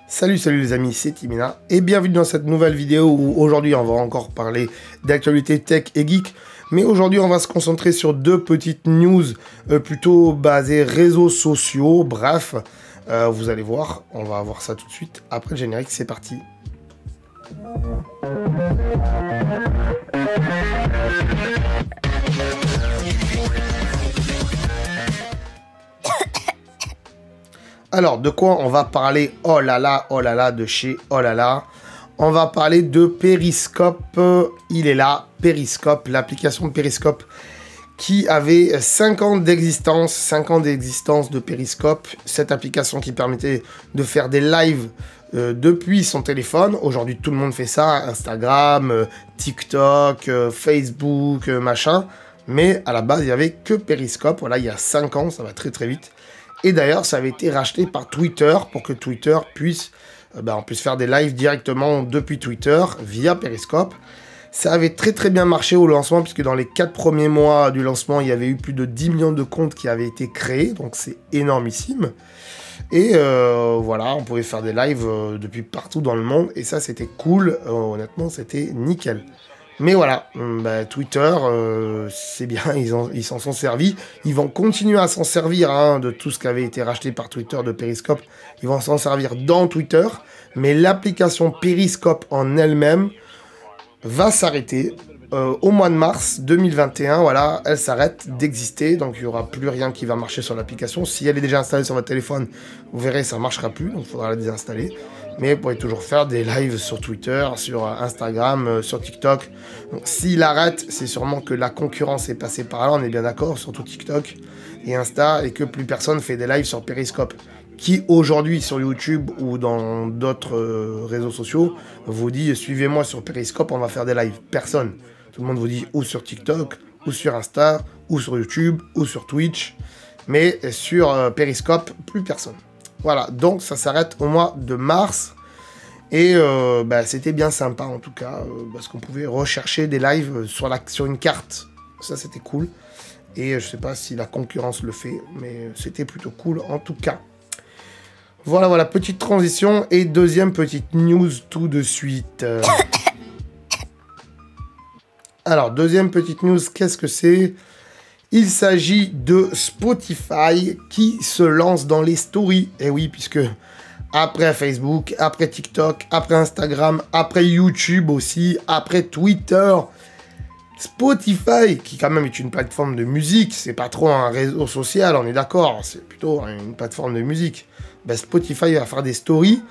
Salut les amis, c'est Timina et bienvenue dans cette nouvelle vidéo où aujourd'hui on va encore parler d'actualité tech et geek. Mais aujourd'hui on va se concentrer sur deux petites news plutôt basées réseaux sociaux. Bref, vous allez voir, on va voir ça tout de suite après le générique, c'est parti. Alors, de quoi on va parler? Oh là là, de chez oh là là. On va parler de Periscope. Il est là, Periscope, l'application de Periscope qui avait 5 ans d'existence. 5 ans d'existence de Periscope. Cette application qui permettait de faire des lives depuis son téléphone. Aujourd'hui, tout le monde fait ça. Instagram, TikTok, Facebook, machin. Mais à la base, il n'y avait que Periscope. Voilà, il y a 5 ans, ça va très très vite. Et d'ailleurs, ça avait été racheté par Twitter pour que Twitter puisse, on puisse faire des lives directement depuis Twitter via Periscope. Ça avait très très bien marché au lancement puisque dans les 4 premiers mois du lancement, il y avait eu plus de 10 millions de comptes qui avaient été créés. Donc c'est énormissime. Et voilà, on pouvait faire des lives depuis partout dans le monde. Et ça, c'était cool. Honnêtement, c'était nickel. Mais voilà, Twitter, c'est bien, ils s'en sont servis. Ils vont continuer à s'en servir de tout ce qui avait été racheté par Twitter, de Periscope. Ils vont s'en servir dans Twitter. Mais l'application Periscope en elle-même va s'arrêter au mois de mars 2021. Voilà, elle s'arrête d'exister. Donc il n'y aura plus rien qui va marcher sur l'application. Si elle est déjà installée sur votre téléphone, vous verrez, ça ne marchera plus. Donc il faudra la désinstaller. Mais vous pourrez toujours faire des lives sur Twitter, sur Instagram, sur TikTok. Donc s'il arrête, c'est sûrement que la concurrence est passée par là, on est bien d'accord, surtout TikTok et Insta, et que plus personne fait des lives sur Periscope. Qui aujourd'hui sur YouTube ou dans d'autres réseaux sociaux vous dit suivez-moi sur Periscope, on va faire des lives. Personne. Tout le monde vous dit ou sur TikTok, ou sur Insta, ou sur YouTube, ou sur Twitch. Mais sur Periscope, plus personne. Voilà, donc ça s'arrête au mois de mars. Et c'était bien sympa en tout cas, parce qu'on pouvait rechercher des lives sur une carte. Ça c'était cool. Et je sais pas si la concurrence le fait, mais c'était plutôt cool en tout cas. Voilà, petite transition. Et deuxième petite news tout de suite. Alors, deuxième petite news, qu'est-ce que c'est ? Il s'agit de Spotify qui se lance dans les stories. Et oui, puisque après Facebook, après TikTok, après Instagram, après YouTube aussi, après Twitter, Spotify, qui quand même est une plateforme de musique, c'est pas trop un réseau social, on est d'accord, c'est plutôt une plateforme de musique. Spotify va faire des stories.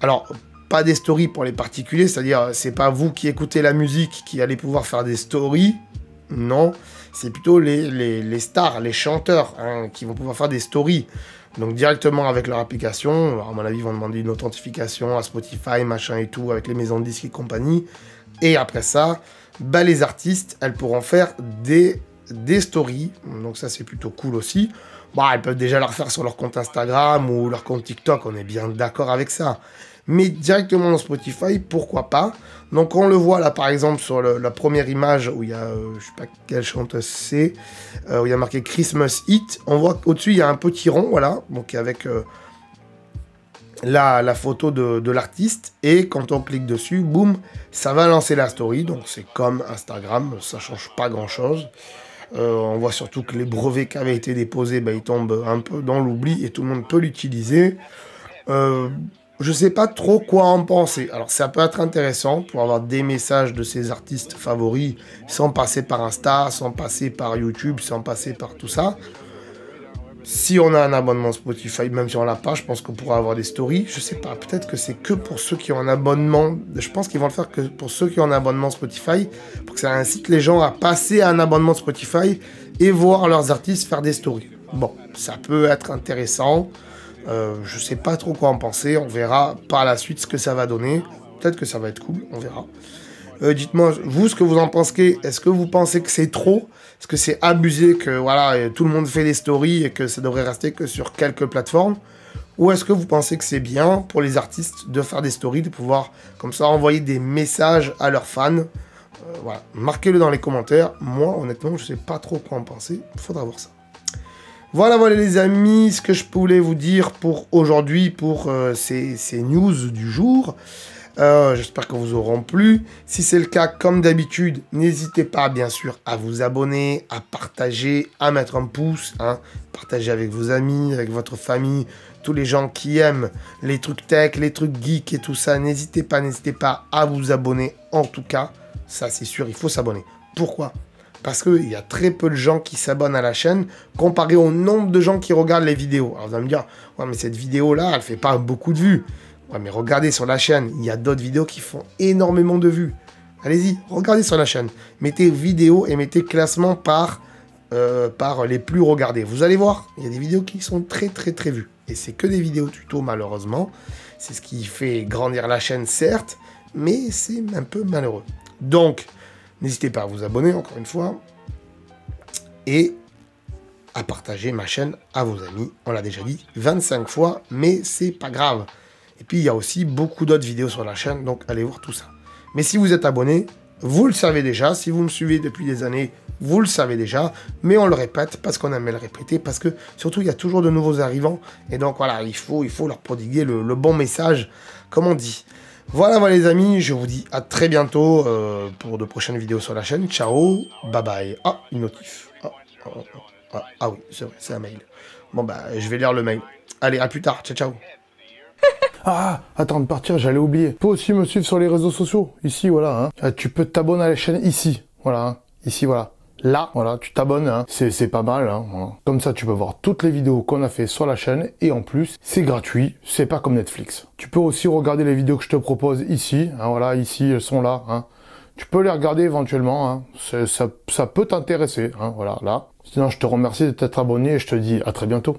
Alors, pas des stories pour les particuliers, c'est-à-dire, c'est pas vous qui écoutez la musique qui allez pouvoir faire des stories. Non, c'est plutôt les stars, les chanteurs qui vont pouvoir faire des stories. Donc directement avec leur application. Alors, à mon avis, ils vont demander une authentification à Spotify, machin et tout, avec les maisons de disques et compagnie. Et après ça, les artistes, elles pourront faire des stories. Donc ça, c'est plutôt cool aussi. Elles peuvent déjà leur faire sur leur compte Instagram ou leur compte TikTok, on est bien d'accord avec ça. Mais directement dans Spotify, pourquoi pas? Donc on le voit là par exemple sur la première image où il y a, je sais pas quelle chanteuse c'est, où il y a marqué Christmas Hit. On voit qu'au-dessus il y a un petit rond, voilà, donc avec la photo de l'artiste. Et quand on clique dessus, boum, ça va lancer la story. Donc c'est comme Instagram, ça change pas grand-chose. On voit surtout que les brevets qui avaient été déposés, ils tombent un peu dans l'oubli et tout le monde peut l'utiliser. Je sais pas trop quoi en penser. Alors ça peut être intéressant pour avoir des messages de ses artistes favoris sans passer par Insta, sans passer par YouTube, sans passer par tout ça. Si on a un abonnement Spotify, même si on l'a pas, je pense qu'on pourra avoir des stories. Je sais pas, peut-être que c'est que pour ceux qui ont un abonnement. Je pense qu'ils vont le faire que pour ceux qui ont un abonnement Spotify, pour que ça incite les gens à passer à un abonnement Spotify et voir leurs artistes faire des stories. Bon, ça peut être intéressant. Je sais pas trop quoi en penser. On verra par la suite ce que ça va donner. Peut-être que ça va être cool, on verra. Dites-moi, vous, ce que vous en pensez. Est-ce que vous pensez que c'est trop? Est-ce que c'est abusé que voilà, tout le monde fait des stories et que ça devrait rester que sur quelques plateformes? Ou est-ce que vous pensez que c'est bien pour les artistes de faire des stories, de pouvoir comme ça envoyer des messages à leurs fans? Voilà, marquez-le dans les commentaires. Moi, honnêtement, je sais pas trop quoi en penser. Il faudra voir ça. Voilà les amis, ce que je voulais vous dire pour aujourd'hui, pour ces news du jour. J'espère que vous auront plu. Si c'est le cas, comme d'habitude, n'hésitez pas, bien sûr, à vous abonner, à partager, à mettre un pouce. Hein, partager avec vos amis, avec votre famille, tous les gens qui aiment les trucs tech, les trucs geeks et tout ça. N'hésitez pas à vous abonner. En tout cas, ça c'est sûr, il faut s'abonner. Pourquoi ? Parce qu'il y a très peu de gens qui s'abonnent à la chaîne comparé au nombre de gens qui regardent les vidéos. Alors vous allez me dire, ouais mais cette vidéo-là, elle fait pas beaucoup de vues. Ouais mais regardez sur la chaîne, il y a d'autres vidéos qui font énormément de vues. Allez-y, regardez sur la chaîne. Mettez vidéo et mettez classement par les plus regardés. Vous allez voir, il y a des vidéos qui sont très vues. Et c'est que des vidéos tuto malheureusement. C'est ce qui fait grandir la chaîne certes, mais c'est un peu malheureux. Donc, n'hésitez pas à vous abonner, encore une fois, et à partager ma chaîne à vos amis. On l'a déjà dit 25 fois, mais c'est pas grave. Et puis, il y a aussi beaucoup d'autres vidéos sur la chaîne, donc allez voir tout ça. Mais si vous êtes abonné, vous le savez déjà. Si vous me suivez depuis des années, vous le savez déjà. Mais on le répète parce qu'on aime le répéter, parce que surtout, il y a toujours de nouveaux arrivants. Et donc, voilà, il faut leur prodiguer le bon message, comme on dit. Voilà les amis, je vous dis à très bientôt pour de prochaines vidéos sur la chaîne. Ciao, bye bye. Ah, une notif. Ah oui, c'est vrai, c'est un mail. Bon bah, je vais lire le mail. Allez, à plus tard, ciao. Ah, attends de partir, j'allais oublier. Tu peux aussi me suivre sur les réseaux sociaux. Ici, voilà. Hein. Tu peux t'abonner à la chaîne ici. Voilà. Hein. Ici, voilà. Là, voilà, tu t'abonnes, hein. C'est pas mal, hein. Voilà. Comme ça, tu peux voir toutes les vidéos qu'on a fait sur la chaîne, et en plus, c'est gratuit, c'est pas comme Netflix. Tu peux aussi regarder les vidéos que je te propose ici, hein. Voilà, ici, elles sont là, hein. Tu peux les regarder éventuellement, hein. Ça peut t'intéresser, hein. Voilà, là. Sinon, je te remercie de t'être abonné, et je te dis à très bientôt.